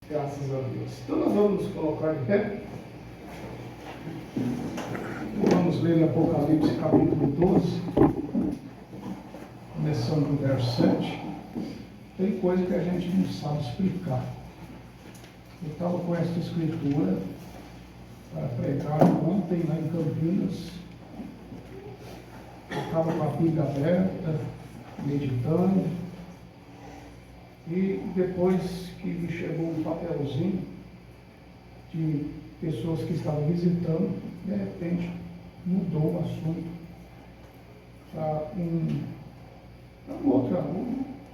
Graças a Deus. Então nós vamos nos colocar de pé. Vamos ler em Apocalipse capítulo 12, começando do verso 7. Tem coisa que a gente não sabe explicar. Eu estava com essa escritura para pregar ontem lá em Campinas. Eu estava com a Bíblia aberta, meditando. E depois que me chegou um papelzinho de pessoas que estavam visitando, de repente mudou o assunto para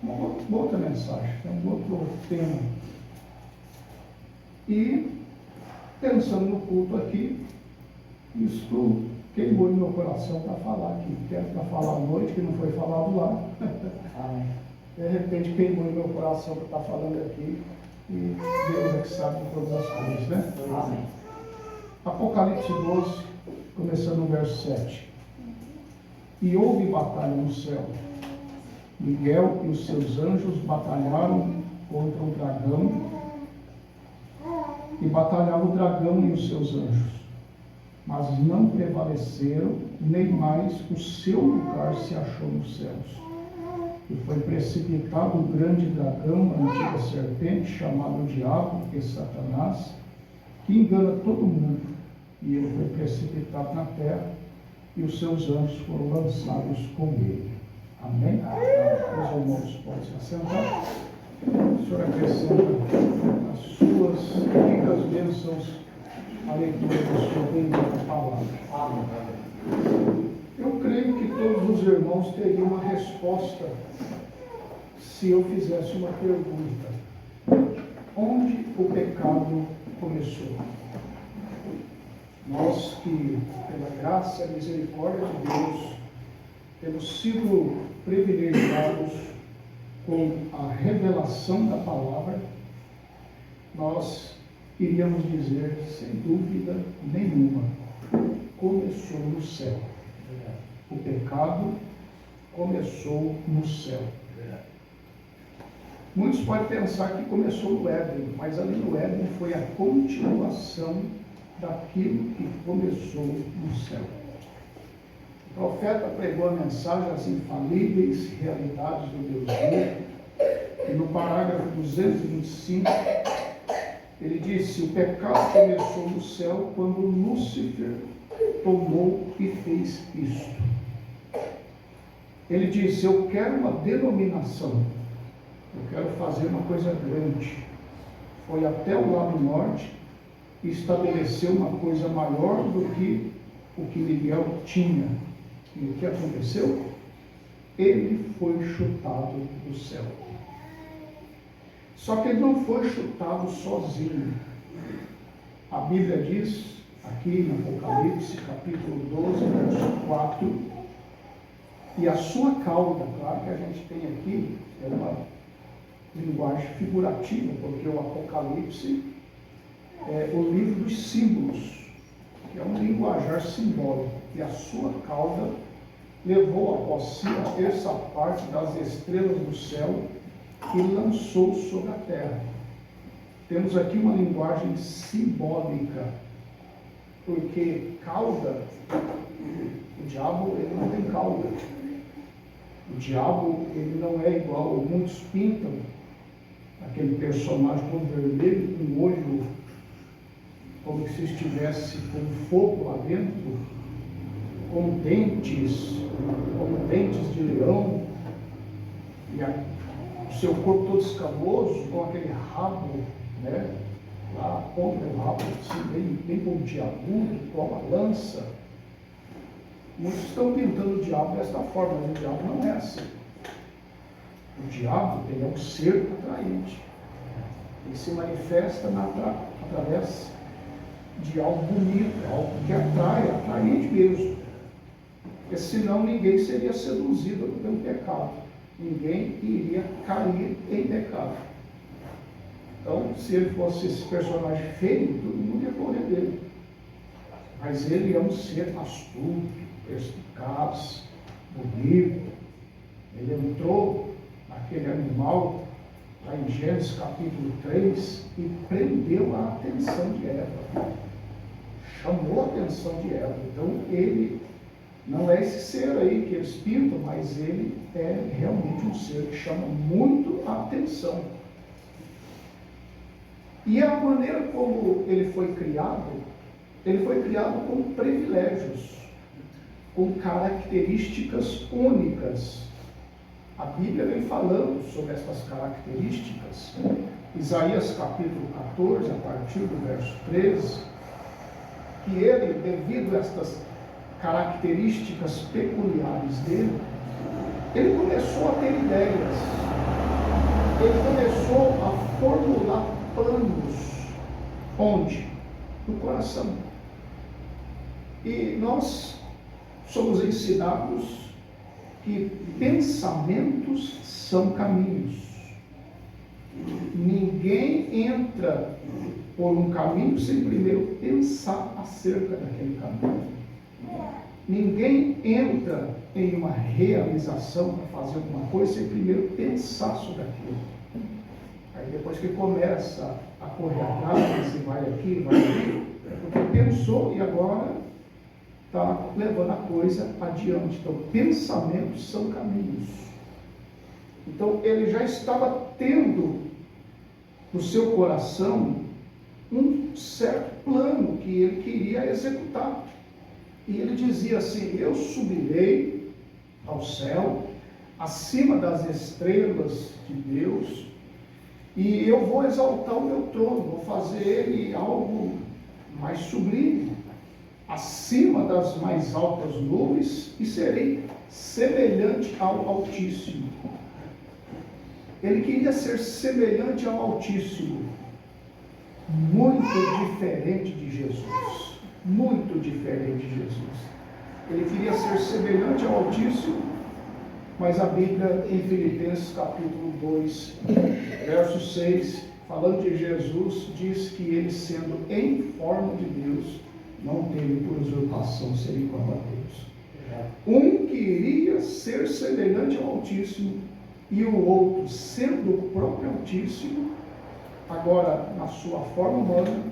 uma outra mensagem, para um outro tema. E pensando no culto aqui, isso queimou no meu coração para falar aqui. Quero para falar à noite, que não foi falado lá. De repente queimou no meu coração para estar falando aqui. E Deus é que sabe de todas as coisas, né? Amém. Apocalipse 12, começando no verso 7. E houve batalha no céu. Miguel e os seus anjos batalharam contra o dragão. E batalhava o dragão e os seus anjos. Mas não prevaleceram, nem mais o seu lugar se achou nos céus. E foi precipitado o grande dragão, a antiga serpente, chamado Diabo e Satanás, que engana todo mundo. E ele foi precipitado na terra, e os seus anjos foram lançados com ele. Amém? Os irmãos podem se assentar. O Senhor acrescenta as suas ricas bênçãos à leitura da sua bendita palavra. Amém. Eu creio que todos os irmãos teriam uma resposta se eu fizesse uma pergunta. Onde o pecado começou? Nós que, pela graça e misericórdia de Deus, temos sido privilegiados com a revelação da palavra, nós iríamos dizer, sem dúvida nenhuma, começou no céu. O pecado começou no céu. Muitos podem pensar que começou no Éden, mas ali no Éden foi a continuação daquilo que começou no céu. O profeta pregou a mensagem das infalíveis realidades do Deus vivo, e no parágrafo 225, ele disse: o pecado começou no céu quando Lúcifer tomou e fez isto. Ele disse: eu quero uma denominação, eu quero fazer uma coisa grande. Foi até o lado norte e estabeleceu uma coisa maior do que o que Miguel tinha. E o que aconteceu? Ele foi chutado do céu. Só que ele não foi chutado sozinho. A Bíblia diz, aqui em Apocalipse, capítulo 12, verso 4, e a sua cauda, claro que a gente tem aqui, é uma linguagem figurativa, porque o Apocalipse é o livro dos símbolos, que é um linguajar simbólico, e a sua cauda levou após si a terça parte das estrelas do céu e lançou sobre a terra. Temos aqui uma linguagem simbólica, porque cauda, o diabo ele não tem cauda. O diabo ele não é igual, muitos pintam aquele personagem todo vermelho, com o olho como se estivesse com fogo lá dentro, com dentes, como dentes de leão, e o seu corpo todo escamoso, com aquele rabo, né? Lá a ponta do rabo, assim, bem pontiagudo, com uma lança. Muitos estão pintando o diabo desta forma, mas o diabo não é assim. O diabo ele é um ser atraente. Ele se manifesta através de algo bonito, algo que atrai, atraente mesmo. Porque senão ninguém seria seduzido pelo pecado. Ninguém iria cair em pecado. Então, se ele fosse esse personagem feio, todo mundo ia correr dele. Mas ele é um ser astuto, perspicaz, bonito. Ele entrou naquele animal está em Gênesis capítulo 3, e prendeu a atenção de Eva. Chamou a atenção de Eva. Então ele não é esse ser aí que eles pintam, mas ele é realmente um ser que chama muito a atenção. E a maneira como ele foi criado com privilégios, com características únicas. A Bíblia vem falando sobre essas características. Isaías capítulo 14, a partir do verso 13, que ele, devido a estas características peculiares dele, ele começou a ter ideias, ele começou a formular planos. Onde? No coração. E nós somos ensinados que pensamentos são caminhos. Ninguém entra por um caminho sem primeiro pensar acerca daquele caminho. Ninguém entra em uma realização para fazer alguma coisa sem primeiro pensar sobre aquilo. Aí depois que começa a correr atrás, e vai aqui, vai ali, é porque pensou e agora está levando a coisa adiante. Então, pensamentos são caminhos. Então, ele já estava tendo no seu coração um certo plano que ele queria executar. E ele dizia assim: eu subirei ao céu, acima das estrelas de Deus, e eu vou exaltar o meu trono, vou fazer ele algo mais sublime, acima das mais altas nuvens, e serei semelhante ao Altíssimo. Ele queria ser semelhante ao Altíssimo, muito diferente de Jesus, muito diferente de Jesus. Ele queria ser semelhante ao Altíssimo, mas a Bíblia, em Filipenses capítulo 2, verso 6, falando de Jesus, diz que ele, sendo em forma de Deus, não teve por usurpação ser igual a Deus. Um queria ser semelhante ao Altíssimo, e o outro, sendo o próprio Altíssimo, agora na sua forma humana,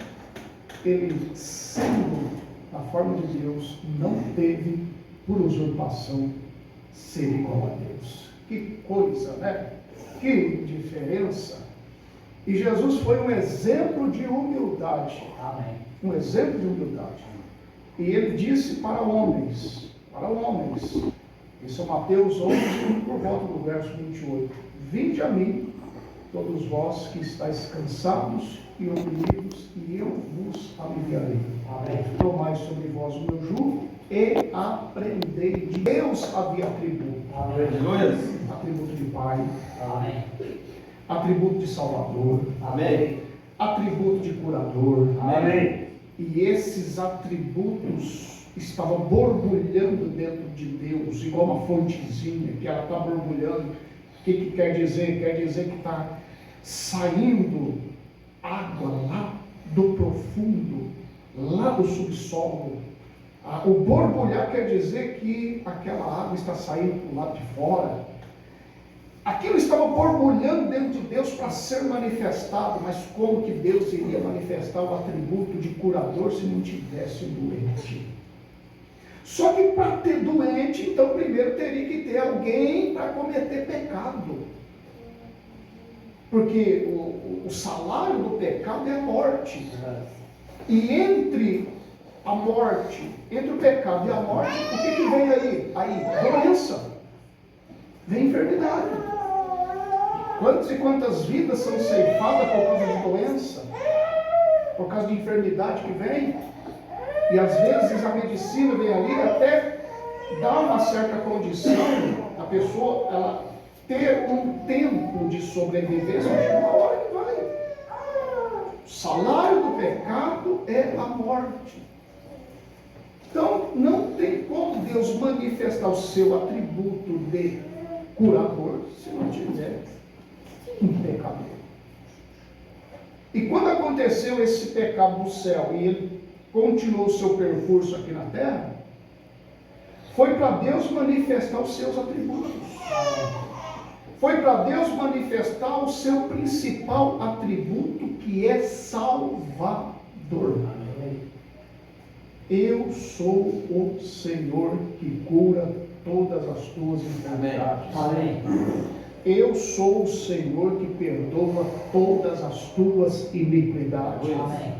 ele, sendo na forma de Deus, não teve por usurpação ser igual a Deus. Que coisa, né? Que diferença! E Jesus foi um exemplo de humildade. Amém. Um exemplo de humildade. E ele disse para homens, isso é Mateus 11, por volta do verso 28, vinde a mim, todos vós que estáis cansados e oprimidos, e eu vos aliviarei. Amém. Tomai sobre vós o meu jugo e aprendei de Deus havia atributo. Amém. Atributo de Pai. Amém. Atributo de Salvador. Amém. Atributo de curador. Amém. E esses atributos estavam borbulhando dentro de Deus, igual uma fontezinha, que ela está borbulhando. O que quer dizer? Quer dizer que está saindo água lá do profundo, lá do subsolo. O borbulhar quer dizer que aquela água está saindo para o lado de fora. Aquilo estava borbulhando dentro de Deus para ser manifestado, mas como que Deus iria manifestar o atributo de curador se não tivesse um doente? Só que para ter doente, então primeiro teria que ter alguém para cometer pecado. Porque o salário do pecado é a morte. E entre a morte, entre o pecado e a morte, o que vem aí? Doença. Vem enfermidade. Quantas e quantas vidas são ceifadas por causa de doença? Por causa de enfermidade que vem? E às vezes a medicina vem ali até dar uma certa condição a pessoa ela ter um tempo de sobrevivência, mas chega uma hora que vai. O salário do pecado é a morte. Então não tem como Deus manifestar o seu atributo de curador se não tiver um pecador. E quando aconteceu esse pecado no céu e ele continuou o seu percurso aqui na terra, foi para Deus manifestar os seus atributos. foi para Deus manifestar o seu principal atributo, que é Salvador. Eu sou o Senhor que cura todas as tuas enfermidades. Amém. Eu sou o Senhor que perdoa todas as tuas iniquidades. Amém.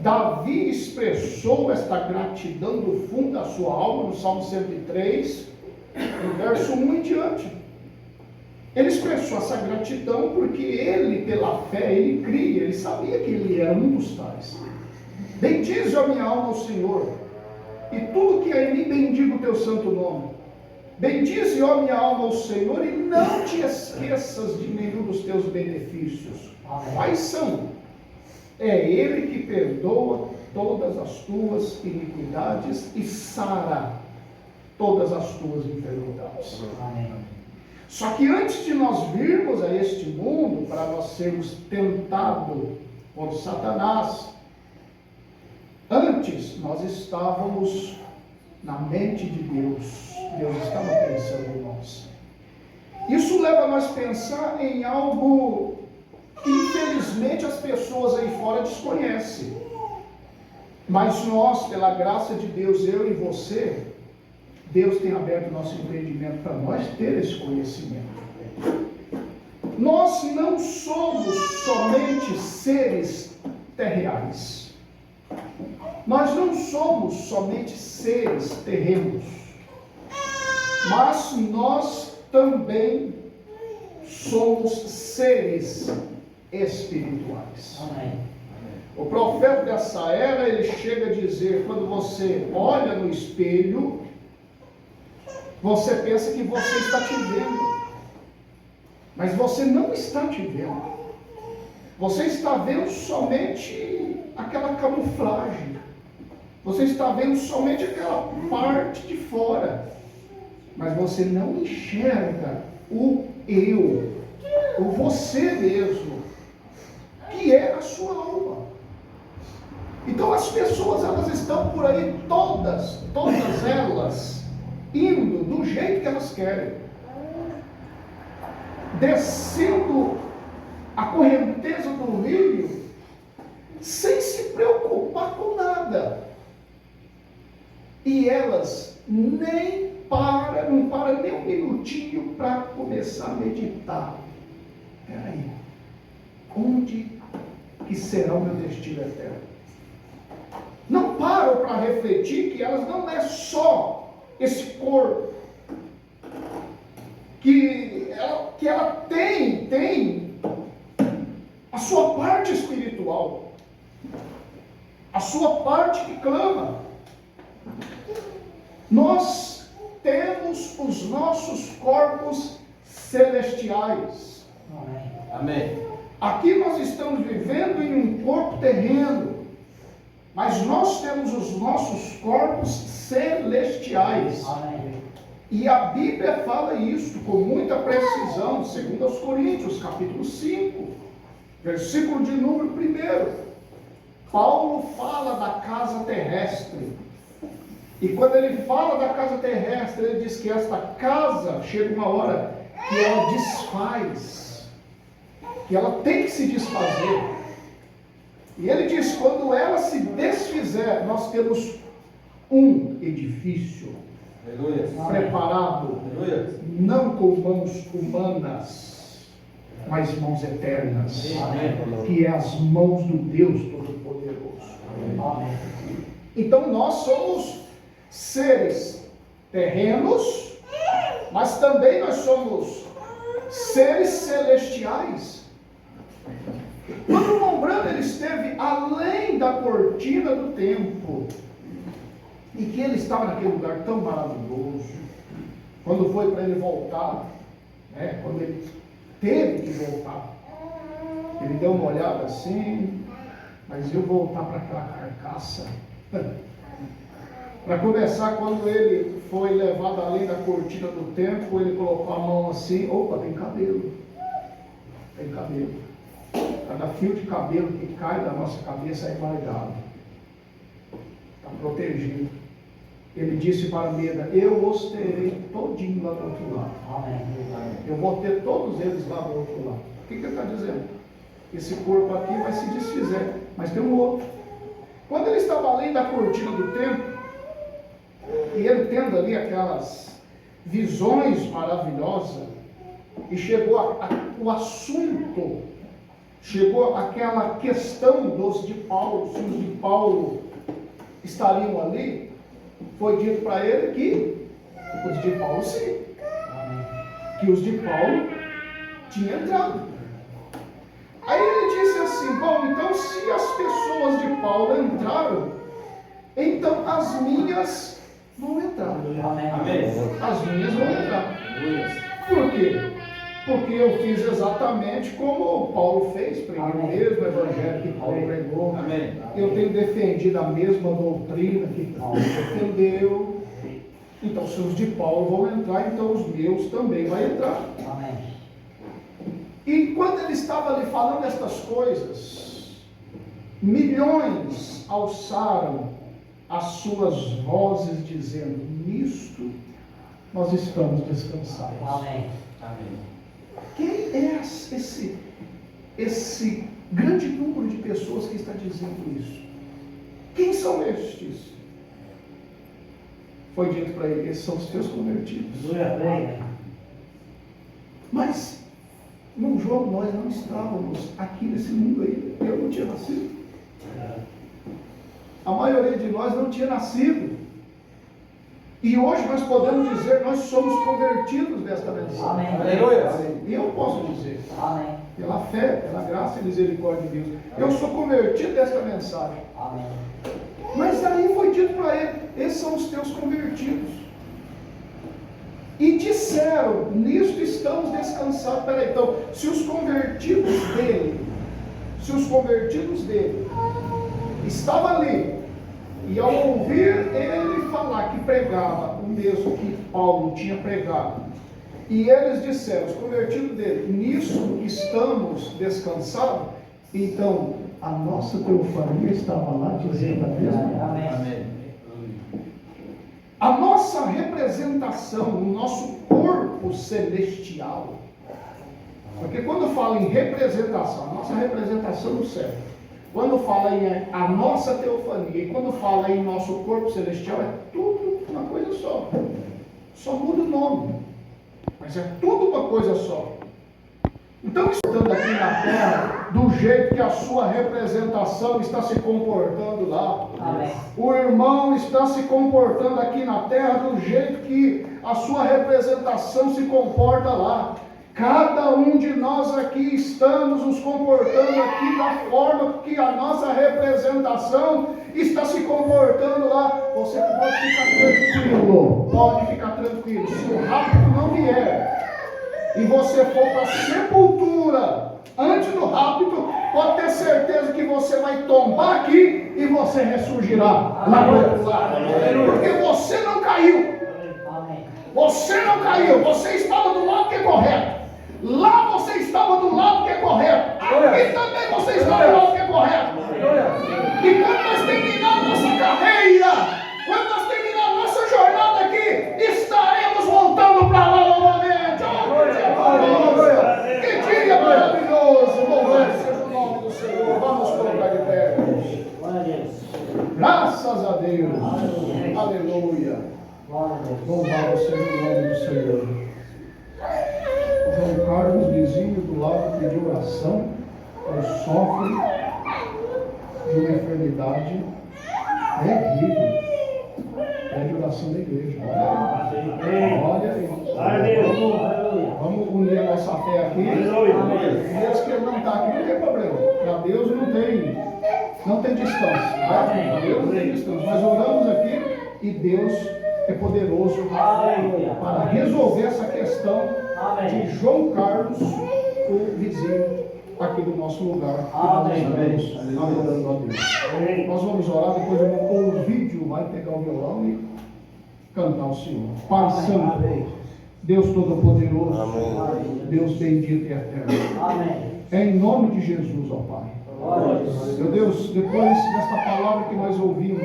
Davi expressou esta gratidão do fundo da sua alma no Salmo 103, no verso 1 em diante. Ele expressou essa gratidão porque ele, pela fé, ele cria, ele sabia que ele era um dos tais. Bendize a minha alma ao Senhor, e tudo que é em mim bendiga o teu santo nome. Bendize, ó minha alma, ao Senhor, e não te esqueças de nenhum dos teus benefícios. Quais são? É Ele que perdoa todas as tuas iniquidades e sara todas as tuas enfermidades. Amém. Só que antes de nós virmos a este mundo, para nós sermos tentados por Satanás, antes nós estávamos na mente de Deus. Deus estava pensando em nós. Isso leva a nós a pensar em algo que infelizmente as pessoas aí fora desconhecem. Mas nós, pela graça de Deus, eu e você, Deus tem aberto o nosso entendimento para nós ter esse conhecimento. Nós não somos somente seres terreais. Nós não somos somente seres terrenos. Mas nós também somos seres espirituais. Amém. O profeta dessa era, ele chega a dizer, quando você olha no espelho, você pensa que você está te vendo, mas você não está te vendo. Você está vendo somente aquela camuflagem. Você está vendo somente aquela parte de fora, mas você não enxerga o eu, o você mesmo, que é a sua alma. Então as pessoas, elas estão por aí todas elas, indo do jeito que elas querem, descendo a correnteza do rio, sem se preocupar com nada. E elas não param nem um minutinho para começar a meditar. Peraí, onde que será o meu destino eterno? Não param para refletir que elas não é só esse corpo, que ela tem a sua parte espiritual, a sua parte que clama. Nós temos os nossos corpos celestiais. Amém. Aqui nós estamos vivendo em um corpo terreno, mas nós temos os nossos corpos celestiais. Amém. E a Bíblia fala isso com muita precisão, 2 Coríntios, capítulo 5, versículo de número 1. Paulo fala da casa terrestre. E quando ele fala da casa terrestre, ele diz que esta casa, chega uma hora que ela desfaz, que ela tem que se desfazer. E ele diz, quando ela se desfizer, nós temos um edifício preparado, não com mãos humanas, mas mãos eternas, que é as mãos do Deus Todo-Poderoso. Então nós somos seres terrenos, mas também nós somos seres celestiais. Quando o Mombrando ele esteve além da cortina do tempo, e que ele estava naquele lugar tão maravilhoso, quando foi para ele voltar, quando ele teve que voltar, ele deu uma olhada assim, mas eu voltar para aquela carcaça. Para começar, quando ele foi levado além da cortina do tempo, ele colocou a mão assim, opa, tem cabelo. Tem cabelo. Cada fio de cabelo que cai da nossa cabeça é guardado. Está protegido. Ele disse para Meda: eu os terei todinho lá do outro lado. Amém. Eu vou ter todos eles lá do outro lado. O que ele está dizendo? Esse corpo aqui vai se desfizer, mas tem um outro. Quando ele estava além da cortina do templo, e ele tendo ali aquelas visões maravilhosas, e chegou o assunto, chegou aquela questão dos de Paulo, se os de Paulo estariam ali, foi dito para ele que os de Paulo sim, que os de Paulo tinham entrado. Aí ele disse assim: bom, então se as pessoas de Paulo entraram, então as minhas vão entrar. Amém. As minhas vão entrar. Por quê? Porque eu fiz exatamente como Paulo fez, preguei o mesmo evangelho que Paulo pregou. Amém. Eu tenho defendido a mesma doutrina que Paulo defendeu. Então, se os de Paulo vão entrar, então os meus também vão entrar. Amém. E quando ele estava ali falando estas coisas, milhões alçaram as suas vozes dizendo: nisto nós estamos descansados. Amém. Amém. Quem é esse grande número de pessoas que está dizendo isso? Quem são estes? Foi dito para ele: esses são os teus convertidos. Mas num jogo nós não estávamos aqui nesse mundo aí. Eu não tinha nascido. A maioria de nós não tinha nascido. E hoje nós podemos dizer: nós somos convertidos desta mensagem. Amém. Aleluia. E eu posso dizer, Amém. pela fé, pela graça e misericórdia de Deus, eu sou convertido desta mensagem. Amém. Mas aí foi dito para ele: esses são os teus convertidos. E disseram: nisto estamos descansados. Peraí, então, se os convertidos dele estavam ali, e ao ouvir ele falar que pregava o mesmo que Paulo tinha pregado, e eles disseram, os convertidos dele: nisso estamos descansados, então a nossa teofania estava lá dizendo a mesma coisa. Amém. A nossa representação, o nosso corpo celestial, porque quando fala em representação, a nossa representação no céu, quando fala em a nossa teofania, e quando fala em nosso corpo celestial, é tudo uma coisa só. Só muda o nome, mas é tudo uma coisa só. Então, estando aqui na terra, do jeito que a sua representação está se comportando lá, Amém. o irmão está se comportando aqui na terra do jeito que a sua representação se comporta lá. Cada um de nós aqui estamos nos comportando aqui da forma que a nossa representação está se comportando lá. Você pode ficar tranquilo, se o rapto não vier e você for para a sepultura antes do rapto, pode ter certeza que você vai tombar aqui e você ressurgirá lá do outro lado. Porque você não caiu. Você não caiu, você estava do lado que é correto. Lá você estava do lado que é correto. Aqui também você estava do lado que é correto. E quando nós terminarmos nossa carreira, quando nós terminarmos nossa jornada aqui, estaremos voltando para lá novamente. Que dia maravilhoso! Louvado seja o nome do Senhor. Vamos colocar de pé. Graças a Deus. Aleluia. Louvado seja o nome do Senhor. João Carlos, vizinho do lado, pediu oração. Ele sofre de uma enfermidade terrível. Pede oração da igreja. Olha aí. Vamos unir a nossa fé aqui. Mesmo que ele não está aqui, não tem problema. Para Deus não tem distância. Para Deus não tem distância. Nós oramos aqui e Deus é poderoso para resolver essa questão de João Carlos, o vizinho aqui do nosso lugar. Amém. Adorando a Deus. Nós vamos orar, depois o vídeo vai pegar o violão e cantar ao Senhor. Pai Santo, Deus Todo-Poderoso, Deus bendito e eterno. Em nome de Jesus, ó Pai. Meu Deus, depois desta palavra que nós ouvimos,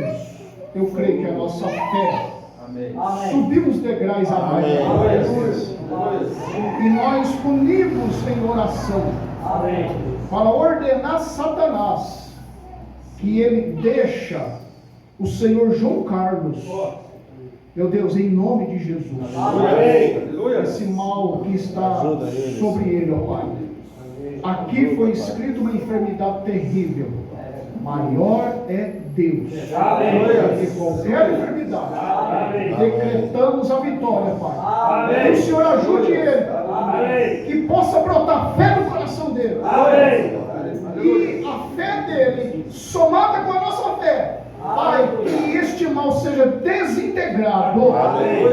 eu creio que a nossa fé Amém. subimos degraus a mais. E nós unimos em oração para ordenar Satanás que ele deixa o Senhor João Carlos, meu Deus, em nome de Jesus, esse mal que está sobre ele, ó Pai. Aqui foi escrito uma enfermidade terrível. Maior é Deus. Que qualquer enfermidade, decretamos a vitória, Pai. Que o Senhor ajude ele, que possa brotar fé no coração dele. E a fé dele, somada com a nossa fé, Pai, que este mal seja desintegrado.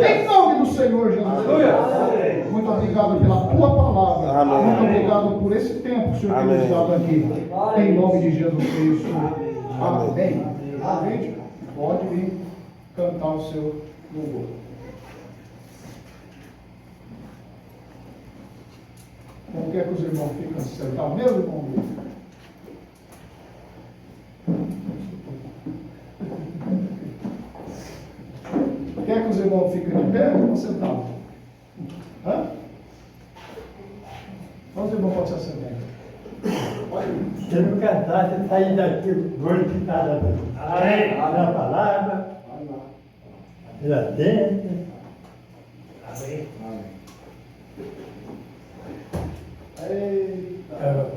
Em nome do Senhor Jesus. Muito obrigado pela tua palavra. Muito obrigado por esse tempo que o Senhor tem nos dado aqui. Em nome de Jesus Cristo. Amém. Amém. Pode vir cantar o seu louvor. Como quer que os irmãos ficam sentados mesmo, irmão? Quer que os irmãos fiquem de pé ou sentados? Hã? Os irmãos podem se assentar. Se eu não cantar, você sair daqui glorificado na palavra, pela dentro. Amém. Eita.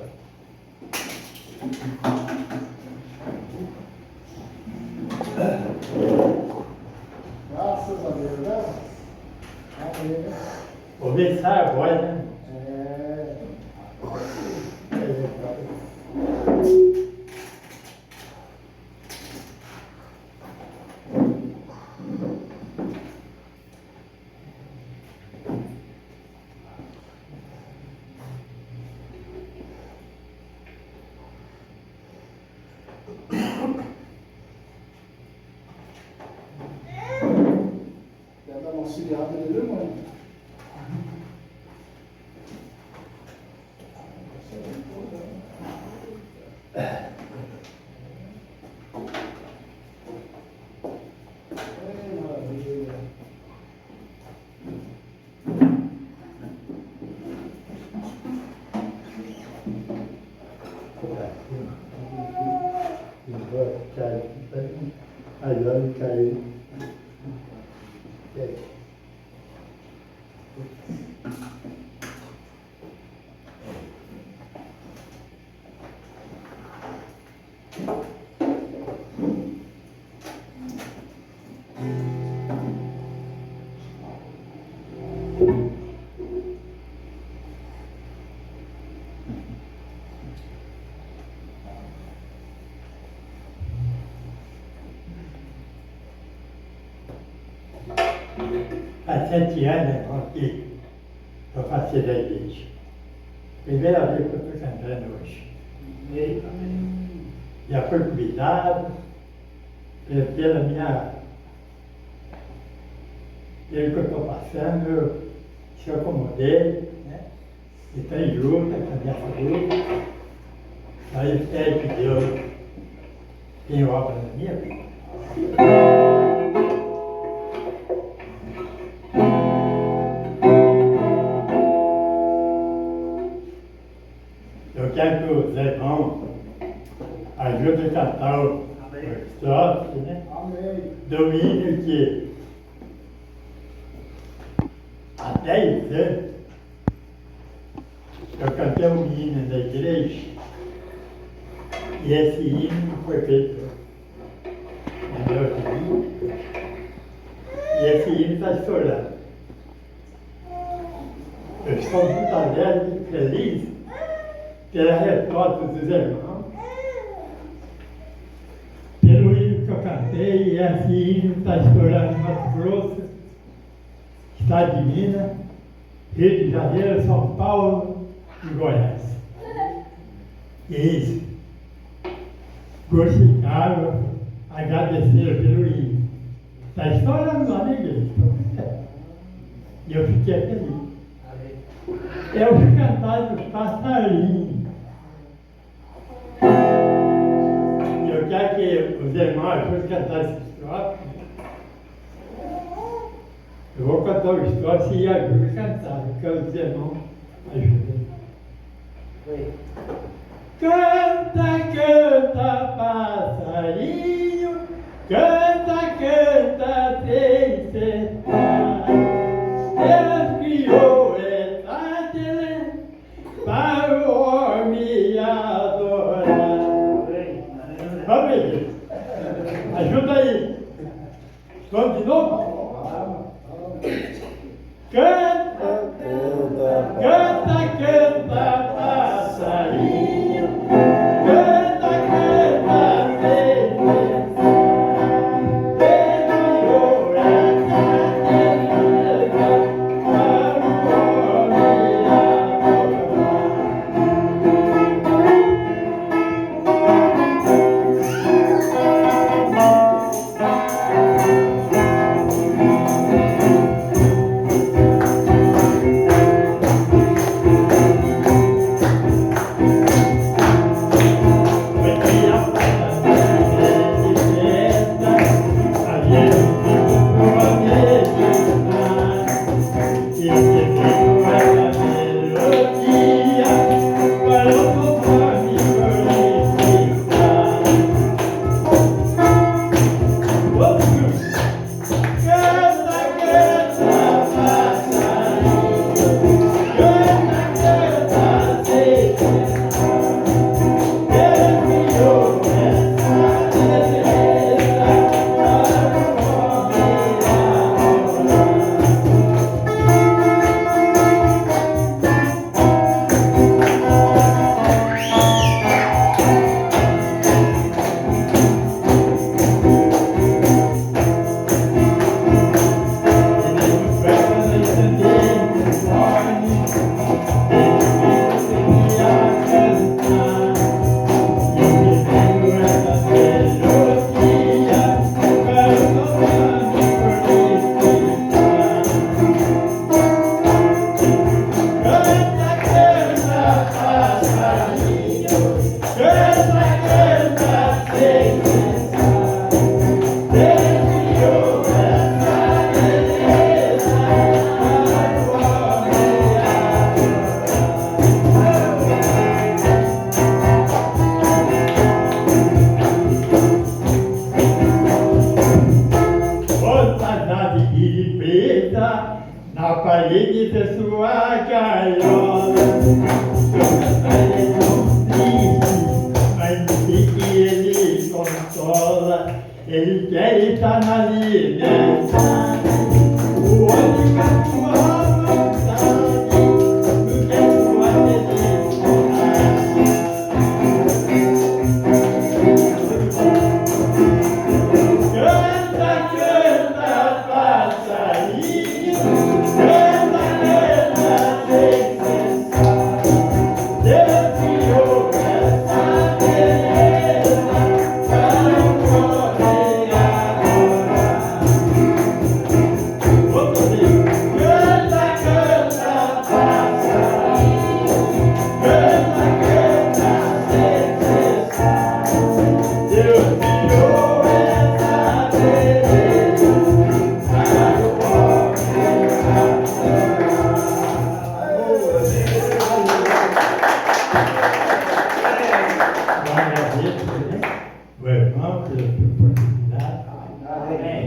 Graças a Deus, né? Amém. Começar agora, né? Quer dar uma auxiliada nele, irmão? Maravilha. Agora caiu. Há 7 anos, irmão, que eu passei da igreja. Primeira vez que eu estou cantando hoje. Já foi convidado pelo que eu estou passando, eu se acomodei, né? E estou em luta com a minha saúde. Mas espero que Deus tenha obra na minha vida. Eu quero que os irmãos ajudem a cantar o estrofe, né? Amém. Domínio que há 10 anos eu cantei um hino da igreja e esse hino foi feito no meu filho e esse hino está estourando. Eu estou muito alegre e feliz pela resposta dos irmãos, pelo hino que eu cantei, e esse hino está estourando em Mato Grosso, Estado de Minas, Rio de Janeiro, São Paulo e Goiás. E glorificaram, agradeceram pelo hino. Está estourando lá na igreja. E eu fiquei feliz. Eu fui cantar dos passarinhos. E eu quero que os irmãos depois cantarem esse estrofe. Eu vou contar uma história se ajuda a cantar. Eu quero dizer não, ajuda. Canta, canta, passarinho, canta, canta, tempestade. Deus criou essa terra para o homem adorar. Vamos ver. Ajuda aí. Vamos de novo? Canta, canta, canta, passarinho, canta, canta, tempestade. Deus criou essa terra para o homem adorar. Na parede da sua gaiola, ele não triste, mas não sei que ele consola, ele quer estar na liberdade. O olho fica com a vontade, não quer sua felicidade. Canta, canta, passarinho, canta, canta, tempestade. Deus criou essa beleza para o homem adorar. Outra vez. Canta, canta, passarinho, canta, canta, tempestade. Deus criou essa beleza para o homem o irmão pela oportunidade.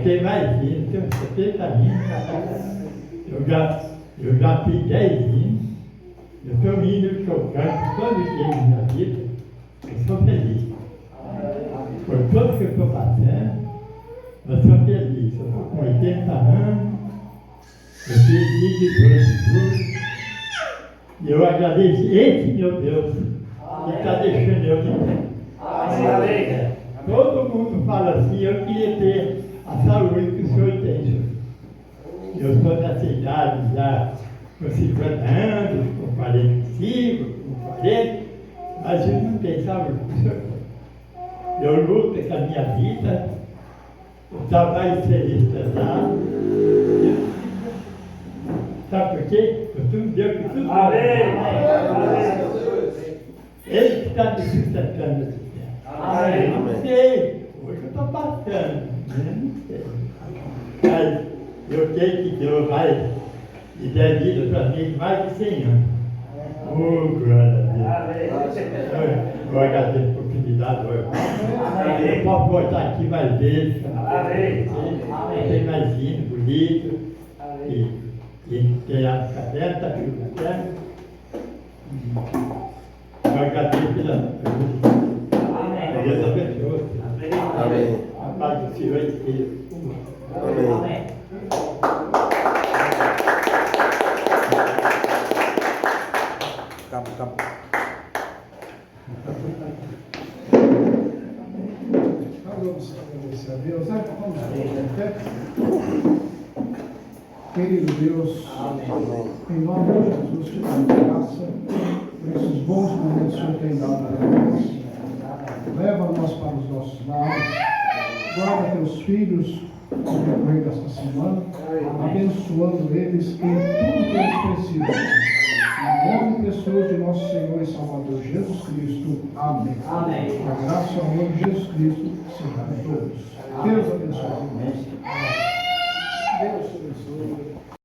Tem mais hinos, tem uns 70 hinos. Eu já fiz 10 hinos. Eu sou um hino que eu canto todo dia na minha vida. Eu sou feliz. Por tudo que eu estou passando, eu sou feliz. Eu estou com 80 anos, eu fiz 22 de julho. E eu agradeço esse meu Deus que está deixando eu viver. Todo mundo fala assim, eu queria ter a saúde que o senhor tem, senhor. Eu estou nessa idade já com 50 anos, com 45, com 40, mas eu não tenho saúde que o senhor tem. Eu luto com a minha vida, eu trabalho feliz pesado. Sabe por quê? Eu tudo Deus que tudo. Ele que está me sustentando aqui. Amém. Eu não sei, hoje eu estou passando, né? Não sei. Mas eu sei que Deus Senhor vai e der vida para mim mais de 100 anos. Oh, glória a Deus. Eu agradeço a oportunidade hoje. Eu posso voltar aqui mais vezes. Tem mais hino bonito. E tem a cabeça, aqui na terra. Eu agradeço pela pergunta. Deus abençoe. Amém. A paz do Senhor e Deus. Amém. Calma. Vamos agradecer a Deus, né? Vamos até. Querido Deus, em nome de Jesus, te damos graça por esses bons momentos que o Senhor tem dado para nós. Leva-nos para os nossos lares, guarda teus filhos no decorrer desta semana, abençoando eles em tudo que eles precisam. Em nome precioso de nosso Senhor e Salvador Jesus Cristo. Amém. A graça e o amor de Jesus Cristo seja com todos. Deus abençoe.